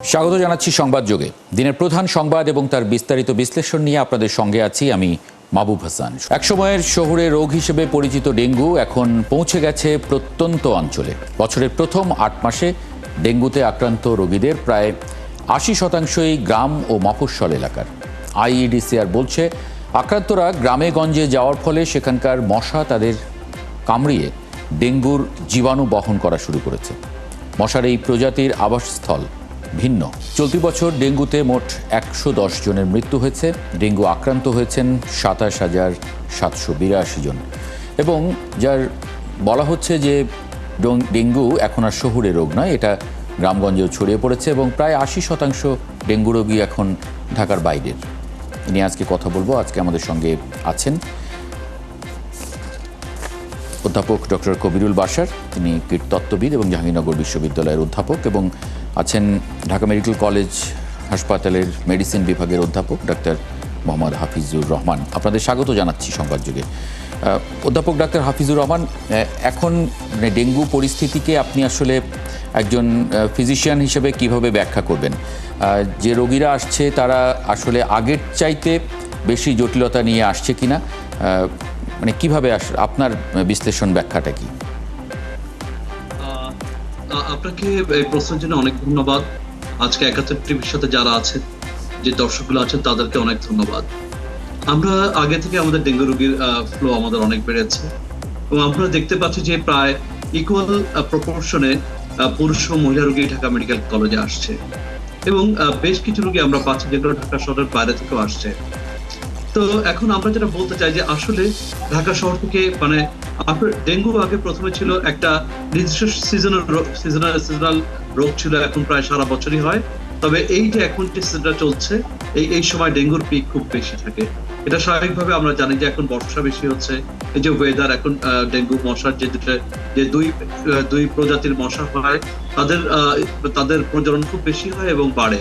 স্বাগত জানাচ্ছি সংবাদযোগে। দিনের প্রধান সংবাদ এবং তার বিস্তারিত বিশ্লেষণ নিয়ে আপনাদের সঙ্গে আছি আমি মাহবুব হাসান। একসময়ের শহুরে রোগ হিসেবে পরিচিত ডেঙ্গু এখন পৌঁছে গেছে প্রত্যন্ত অঞ্চলে। বছরের প্রথম ৮ মাসে ডেঙ্গুতে আক্রান্ত রোগীদের প্রায় ৮০%ই গ্রাম ও মফস্বল এলাকার। আইইডিসিআর বলছে, আক্রান্তরা গ্রামে গঞ্জে যাওয়ার ফলে সেখানকার মশা তাদের কামড়িয়ে ডেঙ্গুর জীবাণু বহন করা শুরু করেছে। মশার এই প্রজাতির আবাসস্থল ভিন্ন। চলতি বছর ডেঙ্গুতে মোট ১১০ জনের মৃত্যু হয়েছে। ডেঙ্গু আক্রান্ত হয়েছেন ২৭,৭৮২ জন এবং যার বলা হচ্ছে যে ডেঙ্গু এখন আর শহুরে রোগ নয়, এটা গ্রামগঞ্জেও ছড়িয়ে পড়েছে এবং প্রায় ৮০% ডেঙ্গু রোগী এখন ঢাকার বাইরের। নিয়ে আজকে কথা বলবো। আজকে আমাদের সঙ্গে আছেন অধ্যাপক ডক্টর কবিরুল বাশার, তিনি কীটতত্ত্ববিদ এবং জাহাঙ্গীরনগর বিশ্ববিদ্যালয়ের অধ্যাপক, এবং আছেন ঢাকা মেডিকেল কলেজ হাসপাতালের মেডিসিন বিভাগের অধ্যাপক ডাক্তার মোহাম্মদ হাফিজুর রহমান। আপনাদের স্বাগত জানাচ্ছি সংবাদযোগে। অধ্যাপক ডাক্তার হাফিজুর রহমান, এখন ডেঙ্গু পরিস্থিতিকে আপনি আসলে একজন ফিজিশিয়ান হিসেবে কিভাবে ব্যাখ্যা করবেন? যে রোগীরা আসছে তারা আসলে আগের চাইতে বেশি জটিলতা নিয়ে আসছে কিনা, মানে কিভাবে আপনার বিশ্লেষণ ব্যাখ্যাটা কি? আপনাকে এই প্রশ্নের জন্য অনেক ধন্যবাদ। আজকে ৭১ টিভির সাথে যারা আছেন, যে দর্শকগুলো আছেন, তাদেরকে অনেক ধন্যবাদ। আমরা আগে থেকে আমাদের ডেঙ্গু রোগীর ফ্লো আমাদের অনেক বেড়েছে এবং আমরা দেখতে পাচ্ছি যে প্রায় ইকুয়াল প্রপোর্শনে পুরুষ ও মহিলা রোগী ঢাকা মেডিকেল কলেজে আসছে এবং বেশ কিছু রোগী আমরা পাচ্ছি যেগুলো ঢাকা শহরের বাইরে থেকেও আসছে। তো এখন আমরা যেটা বলতে চাই যে আসলে ঢাকা শহর থেকে মানে ডেঙ্গু আগে প্রথমে ছিল একটা নির্দিষ্ট সিজনাল রোগ ছিল, এখন প্রায় সারা বছরই হয়। তবে এই যে এখন যে সিজনটা চলছে, এই সময় ডেঙ্গুর পিক খুব বেশি থাকে। এটা স্বাভাবিকভাবে আমরা জানি যে এখন বর্ষা বেশি হচ্ছে, এই যে ওয়েদার, এখন ডেঙ্গু মশার যে দুই প্রজাতির মশা হয় তাদের প্রজনন খুব বেশি হয় এবং বাড়ে।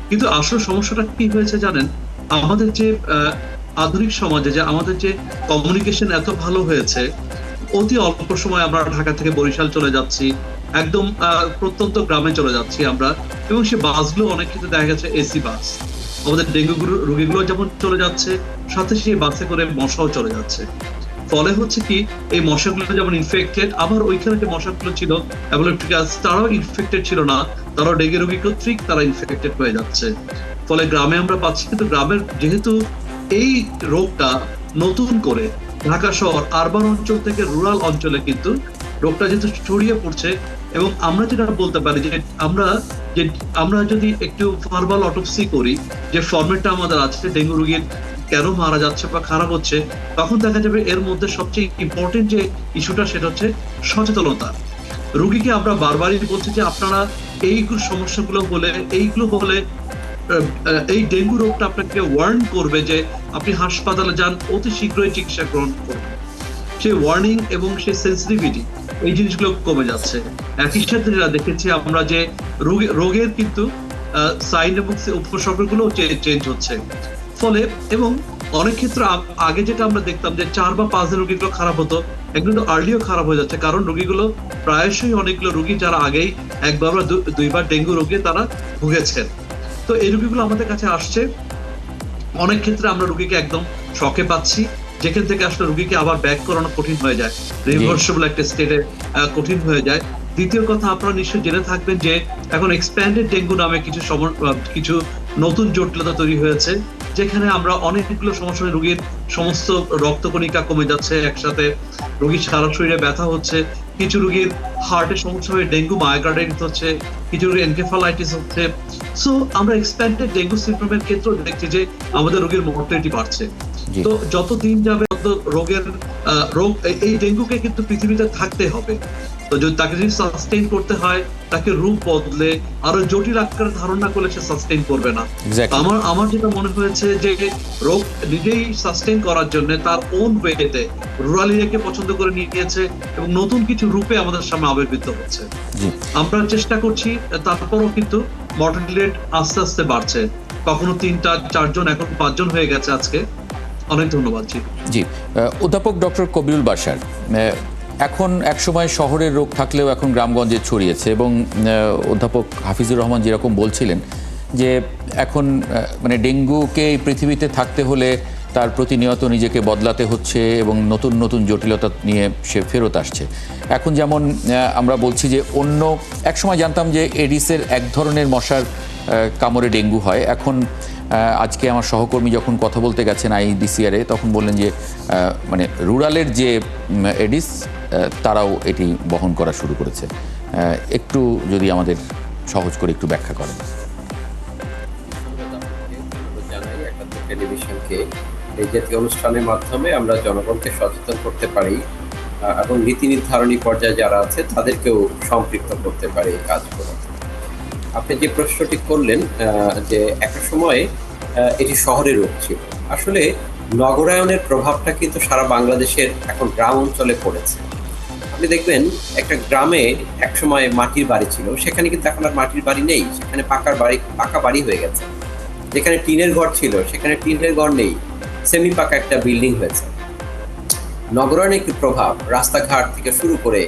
কিন্তু আসল সমস্যাটা কি হয়েছে জানেন? আমাদের যে আধুনিক সমাজে যে আমাদের যে কমিউনিকেশন এত ভালো হয়েছে, অতি অল্প সময় আমরা ঢাকা থেকে বরিশাল চলে যাচ্ছি, একদম প্রত্যন্ত গ্রামে চলে যাচ্ছি আমরা, এবং সে বাসগুলো অনেক ক্ষেত্রে দেখা গেছে এসি বাস। আমাদের ডেঙ্গু রোগীগুলো যেমন চলে যাচ্ছে, সাথে সেই বাসে করে মশাও চলে যাচ্ছে। ফলে হচ্ছে কি, এই মশাগুলো যেমন ইনফেক্টেড, আবার ওইখানে যে মশাগুলো ছিল অ্যাপোলেপ্টিকাস, তারাও ইনফেক্টেড ছিল না, তারাও ডেঙ্গু রোগী কর্তৃক তারা ইনফেক্টেড হয়ে যাচ্ছে। ফলে গ্রামে আমরা পাচ্ছি, কিন্তু গ্রামের যেহেতু এই রোগটা নতুন করে ঢাকা শহর আরবান অঞ্চল থেকে রুরাল অঞ্চলে কিন্তু রোগটা যেহেতু ছড়িয়ে পড়ছে, এবং আমরা যেটা বলতে পারি যে আমরা যদি একটু ভার্বাল অটোপসি করি, যে ফরম্যাটটা আমাদের আছে ডেঙ্গু রোগীর কেন মারা যাচ্ছে বা খারাপ হচ্ছে, তখন দেখা যাবে এর মধ্যে সবচেয়ে ইম্পর্টেন্ট যে ইস্যুটা সেটা হচ্ছে সচেতনতা। রোগীকে আমরা বারবারই বলছি যে আপনারা এইগুলো সমস্যাগুলো হলে এই ডেঙ্গু রোগটা আপনাকে ওয়ার্ন করবে যে আপনি হাসপাতালে যান, অতি শীঘ্রই চিকিৎসা গ্রহণ করুন। সেই ওয়ার্নিং এবং সেই সেন্সিটিভিটি, এই জিনিসগুলো কমে যাচ্ছে। একই সাথে যেটা দেখেছি আমরা যে রোগের কিন্তু সাইন এবং উপসর্গগুলো চেঞ্জ হচ্ছে। ফলে এবং অনেক ক্ষেত্রে আগে যেটা আমরা দেখতাম যে ৪ বা ৫ দিন রোগীগুলো খারাপ হতো, এগুলো আর্লিও খারাপ হয়ে যাচ্ছে, কারণ রোগীগুলো প্রায়শই অনেকগুলো রোগী যারা আগেই একবার বা দুইবার ডেঙ্গু রোগে তারা ভুগেছেন। তো এই রোগীগুলো আমাদের কাছে আসছে, অনেক ক্ষেত্রে আমরা রোগীকে একদম শকে পাচ্ছি, যেখান থেকে আসলে রোগীকে আবার ব্যাক করানো কঠিন হয়ে যায়, রিভার্সিবল একটা স্টেটে কঠিন হয়ে যায়। দ্বিতীয় কথা, আপনারা নিশ্চয়ই জেনে থাকবেন যে এখন এক্সপ্যান্ডেড ডেঙ্গু নামে কিছু নতুন জটিলতা তৈরি হয়েছে, যেখানে আমরা অনেকগুলো সমস্যা, রোগীর সমস্ত রক্তকণিকা কমে যাচ্ছে একসাথে, রোগীর সারা শরীরে ব্যথা হচ্ছে, কিছু রোগীর হার্টের সমস্যা হয়ে ডেঙ্গু মায়োকার্ডাইটিস হচ্ছে, কিছু রোগীর এনকেফালাইটিস হচ্ছে। সো আমরা এক্সপ্যান্ডেড ডেঙ্গু সিনড্রোমের ক্ষেত্রে দেখছি যে আমাদের রোগীর মর্টালিটি বাড়ছে। তো যত দিন যাবে তত রোগ এই ডেঙ্গুকে কিন্তু পৃথিবীতে থাকতে হবে। তো যদি তাকে যদি সাস্টেইন করতে হয়, তাকে রূপ বদলে আরো জটিল আকার ধারণ না করলে সে সাস্টেইন করবে না। আমার যেটা মনে হয়েছে যে রোগ নিজেই সাস্টেইন করার জন্য তার ওন ওয়েতে রুরাল এরিয়াকে পছন্দ করে নিয়েছে এবং নতুন কিছু রূপে আমাদের সামনে আবির্ভূত হচ্ছে। আমরা চেষ্টা করছি, তারপরও কিন্তু মর্টালিটি রেট আস্তে আস্তে বাড়ছে, কখনো ৩টা ৪জন, এখন ৫জন হয়ে গেছে আজকে। অনেক ধন্যবাদ। জি, অধ্যাপক ডক্টর কবিরুল বাশার, এখন একসময় শহরের রোগ থাকলেও এখন গ্রামগঞ্জে ছড়িয়েছে এবং অধ্যাপক হাফিজুর রহমান যেরকম বলছিলেন যে এখন মানে ডেঙ্গুকে এই পৃথিবীতে থাকতে হলে তার প্রতিনিয়ত নিজেকে বদলাতে হচ্ছে এবং নতুন নতুন জটিলতা নিয়ে সে ফেরত আসছে। এখন যেমন আমরা বলছি যে অন্য একসময় জানতাম যে এডিসের এক ধরনের মশার কামড়ে ডেঙ্গু হয়, এখন আজকে আমার সহকর্মী যখন কথা বলতে গেছেন আইডিসিআরে তখন বললেন যে মানে রুরালের যে এডিস তারাও এটি বহন করা শুরু করেছে। একটু যদি আমাদের সহজ করে একটু ব্যাখ্যা করেন। জানাই একাত্তর টেলিভিশনকে এই জাতীয় অনুষ্ঠানের মাধ্যমে আমরা জনগণকে সচেতন করতে পারি এবং নীতি নির্ধারণী পর্যায়ে যারা আছে তাদেরকেও সম্পৃক্ত করতে পারি এই কাজগুলো। আপনি যে প্রশ্নটি করলেন যে একটা সময়ে এটি শহরের রোগ ছিল, আসলে নগরায়নের প্রভাবটা কিন্তু সারা বাংলাদেশের এখন গ্রাম অঞ্চলে পড়েছে। আপনি দেখবেন একটা গ্রামে একসময় মাটির বাড়ি ছিল, সেখানে কিন্তু এখন আর মাটির বাড়ি নেই, সেখানে পাকা বাড়ি হয়ে গেছে। যেখানে টিনের ঘর ছিল সেখানে টিনের ঘর নেই, সেমি পাকা একটা বিল্ডিং হয়েছে। নগরায়নের একটি প্রভাব রাস্তাঘাট থেকে শুরু করে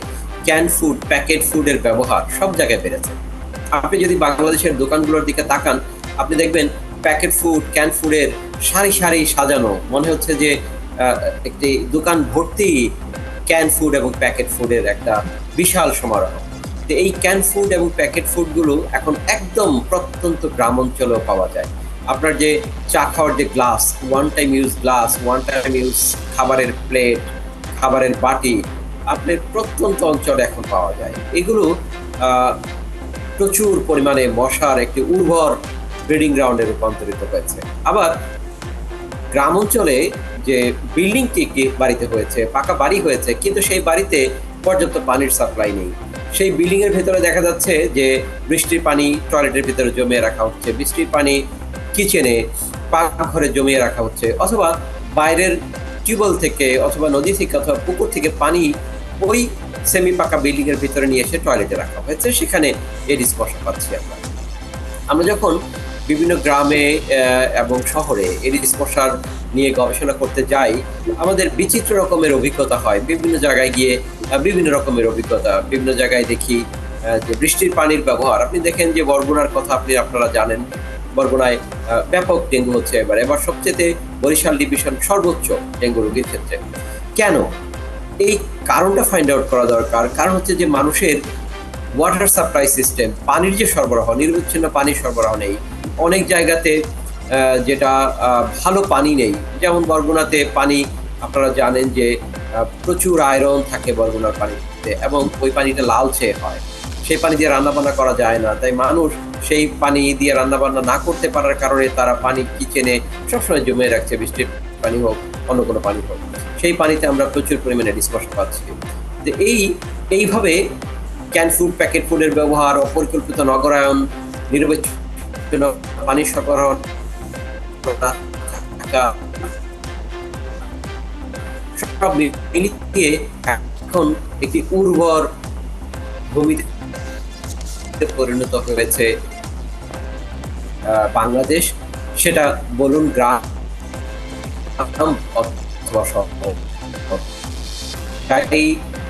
ক্যান ফুড, প্যাকেট ফুডের ব্যবহার সব জায়গায় বেড়েছে। আপনি যদি বাংলাদেশের দোকানগুলোর দিকে তাকান, আপনি দেখবেন প্যাকেট ফুড, ক্যান ফুডের সারি সারি সাজানো, মনে হচ্ছে যে একটি দোকান ভর্তি ক্যান ফুড এবং প্যাকেট ফুডের একটা বিশাল সমারোহ। তো এই ক্যান ফুড এবং প্যাকেট ফুডগুলো এখন একদম প্রত্যন্ত গ্রাম অঞ্চলেও পাওয়া যায়। আপনার যে চা খাওয়ার যে glass, one time use glass, one time use খাবারের প্লেট, খাবারের বাটি আপনার প্রত্যন্ত অঞ্চলে এখন পাওয়া যায়। এগুলো প্রচুর পরিমাণে মশার একটি উর্বর ব্রিডিং গ্রাউন্ডে রূপান্তরিত হয়েছে। আবার গ্রাম অঞ্চলে যে বিল্ডিংটি বাড়িতে হয়েছে, পাকা বাড়ি হয়েছে, কিন্তু সেই বাড়িতে পর্যাপ্ত পানির সাপ্লাই নেই। সেই বিল্ডিং এর ভেতরে দেখা যাচ্ছে যে বৃষ্টির পানি টয়লেটের ভিতরে জমিয়ে রাখা হচ্ছে, বৃষ্টির পানি কিচেনে, পাকঘরে জমিয়ে রাখা হচ্ছে, অথবা বাইরের টিউবওয়েল থেকে অথবা নদী থেকে অথবা পুকুর থেকে পানি ওই সেমি পাকা বিল্ডিং এর ভিতরে নিয়ে এসে টয়লেটে রাখা হয়েছে, সেখানে এডিস মশা পাচ্ছি আমরা। যখন বিভিন্ন গ্রামে এবং শহরে এডিস মশার নিয়ে গবেষণা করতে যাই, আমাদের বিচিত্র রকমের অভিজ্ঞতা হয়। বিভিন্ন জায়গায় গিয়ে বিভিন্ন রকমের অভিজ্ঞতা, বিভিন্ন জায়গায় দেখি যে বৃষ্টির পানির ব্যবহার। আপনি দেখেন যে বরগুনার কথা আপনারা জানেন, বরগুনায় ব্যাপক ডেঙ্গু হচ্ছে এবার সবচেয়ে বরিশাল ডিভিশন সর্বোচ্চ ডেঙ্গু রোগীর ক্ষেত্রে। কেন? এই কারণটা ফাইন্ড আউট করা দরকার। কারণ হচ্ছে যে মানুষের ওয়াটার সাপ্লাই সিস্টেম, পানির যে সরবরাহ, নিরবচ্ছিন্ন পানির সরবরাহ নেই। অনেক জায়গাতে যেটা ভালো পানি নেই, যেমন বরগুনাতে পানি আপনারা জানেন যে প্রচুর আয়রন থাকে বরগুনার পানিতে এবং ওই পানিটা লালচে হয়, সেই পানি দিয়ে রান্নাবান্না করা যায় না। তাই মানুষ সেই পানি দিয়ে রান্নাবান্না না করতে পারার কারণে তারা পানি কিচেনে সবসময় জমিয়ে রাখছে, বৃষ্টির পানি হোক অন্য কোনো পানি হোক, সেই পানিতে আমরা প্রচুর পরিমাণে এডিস মশা পাচ্ছি। তো এইভাবে ক্যান ফুড, প্যাকেট ফুডের ব্যবহার, অপরিকল্পিত নগরায়ন, নিরবচ্ছিন্ন পানি সরবরাহ সব মিলিয়ে এখন একটি উর্বর ভূমিতে পরিণত হয়েছে বাংলাদেশ। সেটা বলুন গ্রাম অথবা শহর,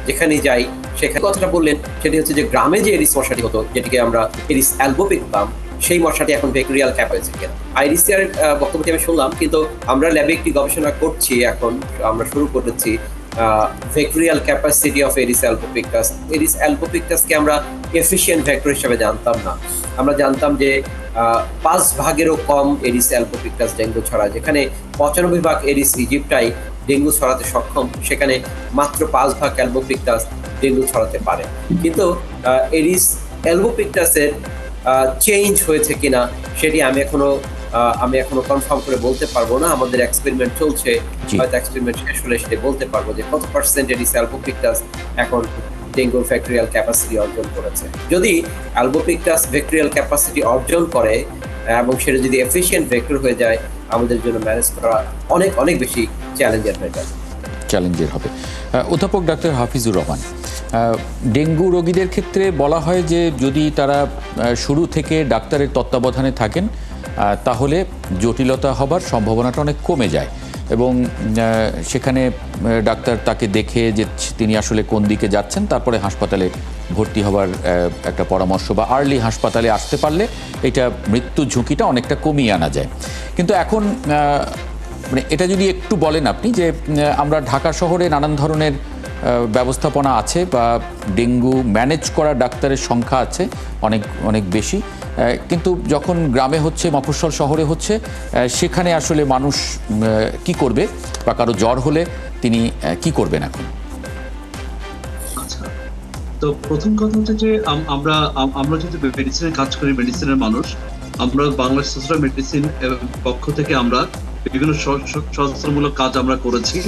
যেখানে যাই সেখানে কথাটা বললেন, সেটি হচ্ছে যে গ্রামে যে এডিস মশাটি হতো, যেটিকে আমরা এডিস অ্যালবোপিক বলতাম, সেই মশাটি এখন ভেক্টোরিয়াল ক্যাপ হয়েছে কিনা। আইডিসিআর বক্তব্যটি আমি শুনলাম, কিন্তু আমরা ল্যাবে একটি গবেষণা করছি, এখন আমরা শুরু করেছি vectorial capacity of Aedes albopictus. Aedes অ্যালবোপিকটাসকে আমরা এফিশিয়েন্ট ভেক্টর হিসেবে জানতাম না। আমরা জানতাম যে 5 ভাগেরও কম এডিস অ্যালবোপিকটাস ডেঙ্গু ছড়ায়। যেখানে 95 ভাগ এডিস ইজিপ্টাই ডেঙ্গু ছড়াতে সক্ষম, সেখানে মাত্র 5 ভাগ অ্যালবোপিকটাস ডেঙ্গু ছড়াতে পারে। কিন্তু এডিস অ্যালবোপিকটাসের চেঞ্জ হয়েছে কিনা সেটি আমি এখনো কনফার্ম করে বলতে পারবো না। আমাদের এক্সপেরিমেন্ট চলছে, হয়তো এক্সপেরিমেন্ট শেষ হলে সেটা বলতে পারবো যে কত পার্সেন্ট এডিস অ্যালবোপিকটাস এখন ডেঙ্গুর ভেক্টোরিয়াল ক্যাপাসিটি অর্জন করেছে। যদি অ্যালবোপিকটাস ভেক্টোরিয়াল ক্যাপাসিটি অর্জন করে এবং সেটা যদি এফিশিয়েন্ট ভেক্টর হয়ে যায়, আমাদের জন্য ম্যানেজ করা অনেক অনেক বেশি চ্যালেঞ্জের হবে। অধ্যাপক ডাক্তার হাফিজুর রহমান, ডেঙ্গু রোগীদের ক্ষেত্রে বলা হয় যে যদি তারা শুরু থেকে ডাক্তারের তত্ত্বাবধানে থাকেন তাহলে জটিলতা হবার সম্ভাবনাটা অনেক কমে যায়, এবং সেখানে ডাক্তার তাকে দেখে যে তিনি আসলে কোন দিকে যাচ্ছেন, তারপরে হাসপাতালে ভর্তি হওয়ার একটা পরামর্শ বা আর্লি হাসপাতালে আসতে পারলে এটা মৃত্যু ঝুঁকিটা অনেকটা কমিয়ে আনা যায়। কিন্তু এখন মানে এটা যদি একটু বলেন আপনি যে আমরা ঢাকা শহরে নানান ধরনের ব্যবস্থাপনা আছে বা ডেঙ্গু ম্যানেজ করা ডাক্তারের সংখ্যা আছে অনেক অনেক বেশি, কিন্তু যখন গ্রামে হচ্ছে, মফস্বল শহরে হচ্ছে, সেখানে আসলে মানুষ কি করবে বা কারো জ্বর হলে তিনি কি করবেন এখন? আচ্ছা, তো প্রথম কথা হচ্ছে যে আমরা যেহেতু মেডিসিনের কাজ করি, মেডিসিনের মানুষ, আমরা বাংলাদেশ সোশ্যাল মেডিসিন পক্ষ থেকে আমরা বিভিন্ন সচেতনমূলক কাজ আমরা করেছি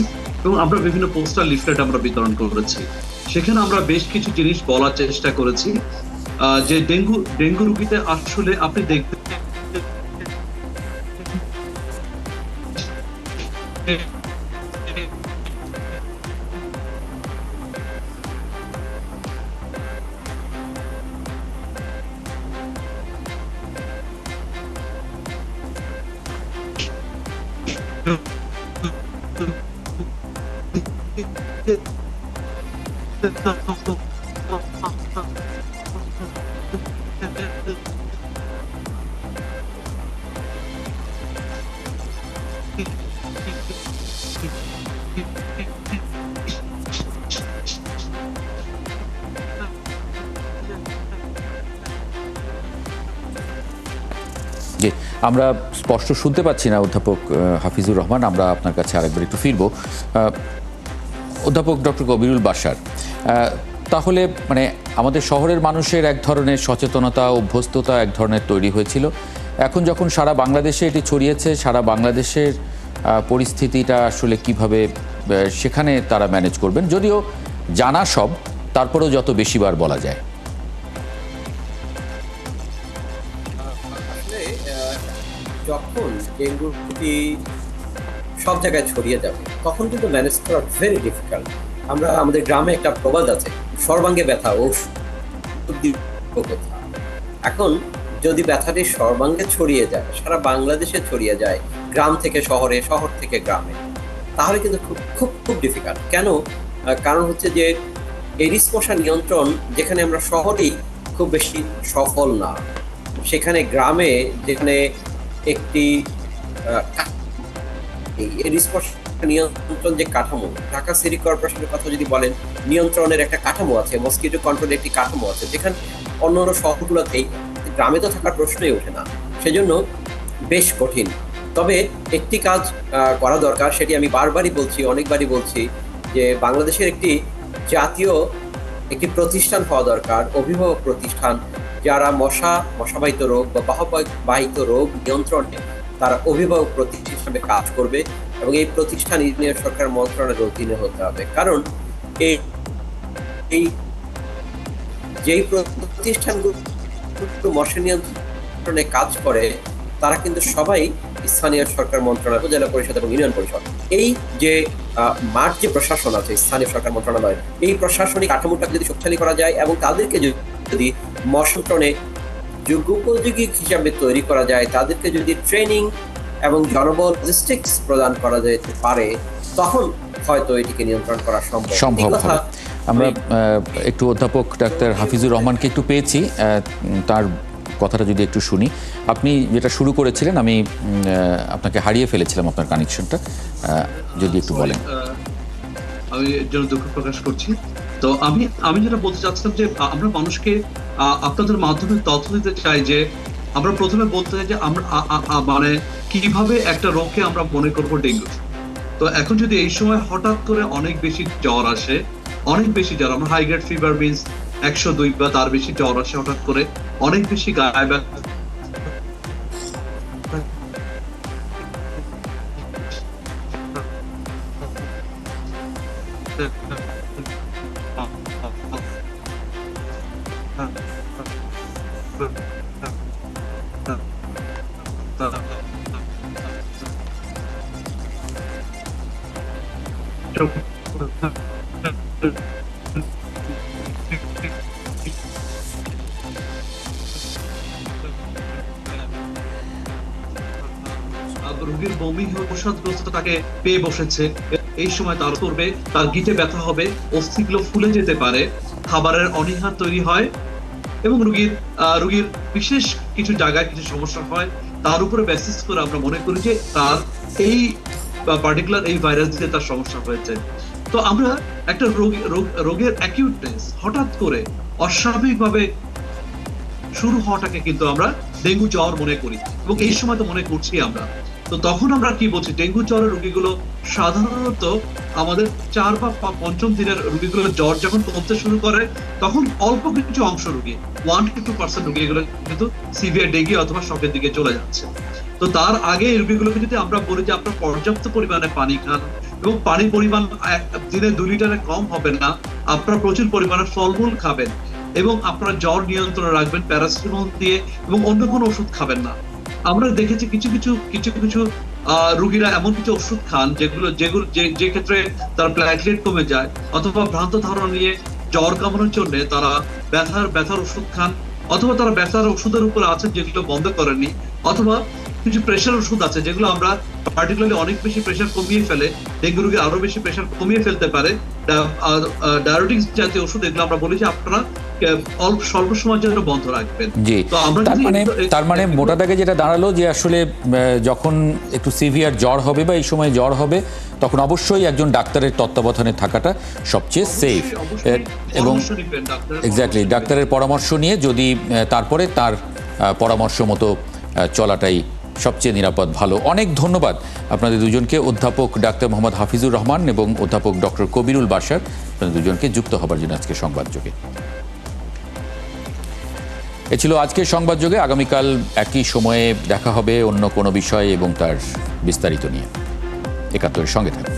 এবং আমরা বিভিন্ন পোস্টার লিফলেট আমরা বিতরণ করেছি। সেখানে আমরা বেশ কিছু জিনিস বলার চেষ্টা করেছি যে ডেঙ্গু রোগীতে আসলে আপনি দেখবেন জি, আমরা স্পষ্ট শুনতে পাচ্ছি না অধ্যাপক হাফিজুর রহমান, আমরা আপনার কাছে আরেকবার একটু ফিরব। অধ্যাপক ডক্টর কবিরুল বাশার, তাহলে মানে আমাদের শহরের মানুষের এক ধরনের সচেতনতা, অভ্যস্ততা এক ধরনের তৈরি হয়েছিল, এখন যখন সারা বাংলাদেশে এটি ছড়িয়েছে, সারা বাংলাদেশের পরিস্থিতিটা আসলে কিভাবে সেখানে তারা ম্যানেজ করবেন, যদিও জানা সব, তারপরেও যত বেশিবার বলা যায়। যখন ডেঙ্গুটি সব জায়গায় ছড়িয়ে যাবে তখন কিন্তু ম্যানেজ করা ভেরি ডিফিকাল্ট। আমরা আমাদের গ্রামে একটা প্রবাদ আছে, সর্বাঙ্গে ব্যথা ও এখন যদি ব্যথাটি সর্বাঙ্গে ছড়িয়ে যায়, সারা বাংলাদেশে ছড়িয়ে যায়, গ্রাম থেকে শহরে, শহর থেকে গ্রামে, তাহলে কিন্তু খুব খুব খুব ডিফিকাল্ট। কেন? কারণ হচ্ছে যে এডিস মশা নিয়ন্ত্রণ যেখানে আমরা শহরেই খুব বেশি সফল না, সেখানে গ্রামে যেখানে একটি এডিস মশা নিয়ন্ত্রণ যে কাঠামো, ঢাকা সিটি কর্পোরেশনের কথা যদি বলেন, নিয়ন্ত্রণের একটা কাঠামো আছে, মসকিটো কন্ট্রোলের একটি কাঠামো আছে, যেখানে অন্য অন্য শহরগুলোতেই, গ্রামে তো থাকার প্রশ্নই ওঠে না, সেজন্য বেশ কঠিন। তবে একটি কাজ করা দরকার, সেটি আমি বারবারই বলছি, অনেকবারই বলছি, যে বাংলাদেশের একটি জাতীয় একটি প্রতিষ্ঠান হওয়া দরকার, অভিভাবক প্রতিষ্ঠান, যারা মশাবাহিত রোগ বা বাহবাহিত রোগ নিয়ন্ত্রণে তারা অভিভাবক প্রতিষ্ঠান হিসেবে কাজ করবে এবং এই প্রতিষ্ঠান ইঞ্জিনিয়ার সরকার মন্ত্রণালয়ের অধীনে হতে হবে। কারণ এই যেই প্রতিষ্ঠানগুলো মশা নিয়ন্ত্রণে কাজ করে তারা কিন্তু সবাই স্থানীয় সরকার মন্ত্রণালয়, উপজেলা পরিষদ এবং ইউনিয়ন পরিষদ, এই যে মাঠ যে প্রশাসন আছে স্থানীয় সরকার মন্ত্রণালয়, এই প্রশাসনিক কাঠামোটাকে যদি শক্তিশালী করা যায় এবং তাদেরকে যদি মশা নিয়ন্ত্রণে যোগ্যোপযোগী হিসাবে তৈরি করা যায়, তাদেরকে যদি ট্রেনিং এবং জনবল লজিস্টিক্স প্রদান করা যেতে পারে, তখন হয়তো এটিকে নিয়ন্ত্রণ করা সম্ভব হবে। আমরা একটু অধ্যাপক ডাক্তার হাফিজুর রহমানকে একটু পেয়েছি, তার কথাটা যদি একটু শুনি। আপনি যেটা শুরু করেছিলেন, আমি আপনাকে হারিয়ে ফেলেছিলাম আপনার কানেকশনটা, যদি একটু বলেন। আমি এর জন্য দুঃখ প্রকাশ করছি। তো আমি যেটা বলতে চাচ্ছিলাম যে আমরা মানুষকে আপনাদের মাধ্যমে তথ্য দিতে চাই যে আমরা প্রথমে বলতে চাই যে আমরা মানে কিভাবে একটা রোগকে আমরা মনে করবো ডেঙ্গু। তো এখন যদি এই সময় হঠাৎ করে অনেক বেশি জ্বর আসে, অনেক বেশি জ্বর, আমরা হাই গ্রেড ফিভার মিন্স 102 বা তার বেশি জ্বর আসে হঠাৎ করে, অনেক বেশি গায়ে ব্যথা, রোগীর বমি অবসাদগ্রস্ত তাকে পেয়ে বসেছে, এই সময় তার করবে, তার গিটে ব্যথা হবে, অস্থিগুলো ফুলে যেতে পারে, খাবারের অনীহা তৈরি হয় এবং রোগীর বিশেষ কিছু জায়গায় কিছু সমস্যা হয়, তার উপরে বেসিস করে আমরা মনে করি যে তার এই পার্টিকুলার এই ভাইরাস দিয়ে তার সমস্যা হয়েছে। তো আমরা একটা রোগের অ্যাকিউটনেস হঠাৎ করে অস্বাভাবিকভাবে শুরু হওয়াটাকে কিন্তু আমরা ডেঙ্গু জ্বর মনে করি এবং এই সময় তো মনে করছি আমরা। তো তখন আমরা কি বলছি, ডেঙ্গু জ্বরের রোগীগুলো সাধারণত আমাদের 4 বা 5ম দিনের রোগীগুলো জ্বর যখন কমতে শুরু করে তখন অল্প কিছু অংশ রোগী 1 to 2% রোগী এগুলো কিন্তু সিভিয়ার ডেঙ্গি অথবা শকের দিকে চলে যাচ্ছে। তো তার আগে এই রোগীগুলোকে যদি আমরা বলি যে আপনারা পর্যাপ্ত পরিমাণে পানি খান এবং পানির পরিমাণ দিনে 2 লিটারে কম হবে না, আপনারা প্রচুর পরিমাণে ফলমূল খাবেন এবং আপনারা জ্বর নিয়ন্ত্রণে রাখবেন প্যারাসিটামল দিয়ে এবং অন্য কোনো ওষুধ খাবেন না। আমরা দেখেছি কিছু কিছু রোগীরা এমন কিছু ওষুধ খান যে ক্ষেত্রে তার প্ল্যাটলেট কমে যায় অথবা ভ্রান্ত ধারণা নিয়ে জ্বর কামানোর জন্য তারা ব্যথার ওষুধ খান অথবা তারা ব্যথার ওষুধের উপরে আছে যেগুলো বন্ধ করেননি, অথবা কিছু প্রেশার ওষুধ আছে যেগুলো আমরা পার্টিকুলারলি অনেক বেশি প্রেশার কমিয়ে ফেলে, ডেঙ্গু রোগীর আরো বেশি প্রেশার কমিয়ে ফেলতে পারে, ডায়াবেটিক্স জাতীয় ওষুধ, এগুলো আমরা বলি যে আপনারা স্বল্প সময়ের জন্য বন্ধ রাখবেন। জি, তো আমরা তার মানে মোটা দাগে যেটা দাঁড়ালো যে আসলে যখন একটু সিভিয়ার জ্বর হবে বা এই সময় জ্বর হবে তখন অবশ্যই একজন ডাক্তারের তত্ত্বাবধানে থাকাটা সবচেয়ে সেফ এবং এক্স্যাক্টলি ডাক্তারের পরামর্শ নিয়ে যদি তারপরে তার পরামর্শ মতো চলাটাই সবচেয়ে নিরাপদ, ভালো। অনেক ধন্যবাদ আপনাদের দুজনকে, অধ্যাপক ডাক্তার মোহাম্মদ হাফিজুর রহমান এবং অধ্যাপক ডক্টর কবিরুল বাশার, আপনাদের দুজনকে যুক্ত হবার জন্য আজকে সংবাদযোগে। এ ছিল আজকের সংবাদযোগে। আগামীকাল একই সময়ে দেখা হবে অন্য কোনো বিষয় এবং তার বিস্তারিত নিয়ে। ৭১-এর সঙ্গে থাকুন।